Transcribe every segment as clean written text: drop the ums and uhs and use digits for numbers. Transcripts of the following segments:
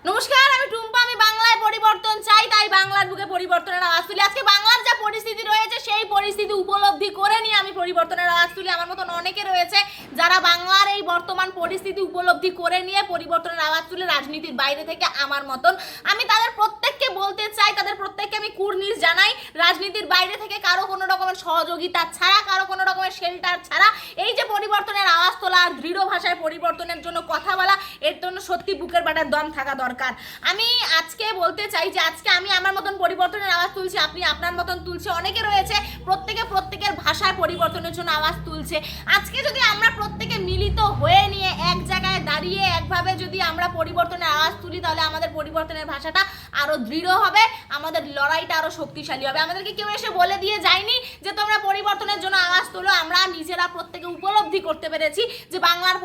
নমস্কার, আমি টুম্পা। আমি বাংলায় পরিবর্তন চাই, তাই বাংলার বুকে পরিবর্তনের আওয়াজ তুলি। আজকে বাংলার যা পরিস্থিতি রয়েছে সেই পরিস্থিতি উপলব্ধি করে নিয়ে আমি পরিবর্তনের আওয়াজ তুলি। আমার মতন অনেকে রয়েছে যারা বাংলার এই বর্তমান পরিস্থিতি উপলব্ধি করে নিয়ে পরিবর্তনের আওয়াজ তুলে রাজনীতির বাইরে থেকে আমার মতন। আমি তাদের প্রত্যেককে বলতে চাই, তাদের প্রত্যেককে আমি কুর্নিশ জানাই, রাজনীতির বাইরে থেকে কারো কোনো রকমের সহযোগিতা ছাড়া, কারো কোনো রকমের শেল্টার ছাড়া এই যে পরিবর্তনের আওয়াজ তোলা আর দৃঢ় ভাষায় পরিবর্তনের জন্য কথা বলা, এর জন্য সত্যি বুকের বাটার দম থাকা দরকার। আমি আজকে বলতে চাই যে আজকে আমি আমার মতন পরিবর্তনের আওয়াজ তুলছি, আপনি আপনার মতন তুলছে, অনেকে রয়েছে প্রত্যেকে প্রত্যেকের ভাষায় পরিবর্তনের জন্য আওয়াজ তুলছে। আজকে যদি আমরা প্রত্যেকে মিলিত হয়ে নিয়ে এক জায়গায় দাঁড়িয়ে একভাবে যদি আমরা পরিবর্তনের আওয়াজ তুলি, তাহলে আমাদের পরিবর্তনের ভাষাটা আরো দৃঢ় হবে, আমাদের লড়াইটা আরো শক্তিশালী হবে। আমাদেরকে কেউ এসে বলে দিয়ে যায়নি যে তোমরা পরিবর্তনের জন্য আওয়াজ তোলো। আমরা নিজেরা প্রত্যেকে উপলব্ধি করতে পেরেছি যে বাংলার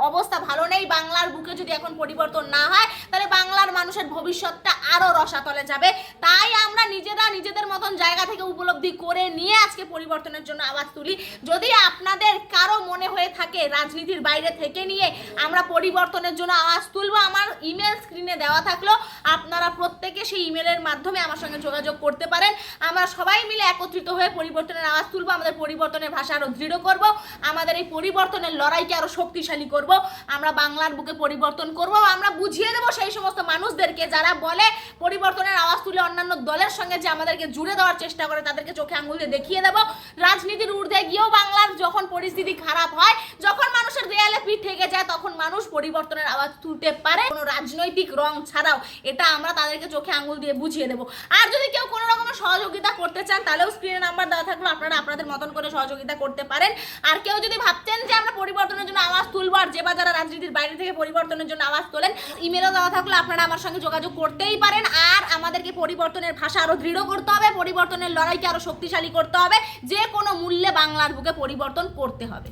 অবস্থা ভালো নেই। বাংলার বুকে যদি এখন পরিবর্তন না হয়, তাহলে বাংলার মানুষের ভবিষ্যৎটা আরো রসাতলে যাবে। তাই আমরা নিজেরা নিজেদের মতন জায়গা থেকে উপলব্ধি করে নিয়ে আজকে পরিবর্তনের জন্য আওয়াজ তুলি। যদি আপনাদের কারো মনে হয়ে থাকে রাজনীতির বাইরে থেকে নিয়ে আমরা পরিবর্তনের জন্য আওয়াজ তুলবো, আমার ইমেল স্ক্রিনে দেওয়া থাকলো, আপনারা প্রত্যেকে সেই ইমেলের মাধ্যমে আমার সঙ্গে যোগাযোগ করতে পারেন। আমরা সবাই মিলে একত্রিত হয়ে পরিবর্তনের আওয়াজ তুলবো, আমাদের পরিবর্তনের ভাষা আরো দৃঢ় করব, আমাদের এই পরিবর্তনের লড়াইকে আরো শক্তিশালী করব। আমরা বাংলার বুকে পরিবর্তন করব। আমরা বুঝিয়ে দেবো সেই সমস্ত মানুষদেরকে যারা বলে পরিবর্তনের আওয়াজ তুলে অন্যান্য দলের সঙ্গে যে আমাদেরকে জুড়ে দেওয়ার চেষ্টা করে, তাদেরকে চোখে আঙুল দিয়ে দেখিয়ে দেবো রাজনীতির ঊর্ধ্বে গিয়েও বাংলার যখন পরিস্থিতি খারাপ হয়, যখন মানুষের দেয়ালে পিঠ থেকে যায়, তখন মানুষ পরিবর্তনের আওয়াজ তুলতে পারে কোনো রাজনৈতিক রং ছাড়াও। এটা আমরা তাদেরকে চোখে আঙুল দিয়ে বুঝিয়ে দেবো। আর যদি কেউ কোনো রকমের সহযোগিতা করতে চান, তাহলেও স্ক্রিনে নাম্বার দেওয়া থাকলো, আপনারা আপনাদের মতন করে সহযোগিতা করতে পারেন। আর কেউ যদি ভাবছেন যে আমরা পরিবর্তনের জন্য আওয়াজ তুলবো, আর যে বা যারা রাজনীতির বাইরে থেকে পরিবর্তনের জন্য আওয়াজ তোলেন, ইমেলও দেওয়া থাকলো, আপনারা আমার সঙ্গে যোগাযোগ করতেই পারেন। আর আমাদেরকে পরিবর্তনের ভাষা আরো দৃঢ় করতে হবে, পরিবর্তনের লড়াইকে আরো শক্তিশালী করতে হবে, যে কোনো মূল্যে বাংলার বুকে পরিবর্তন করতে হবে।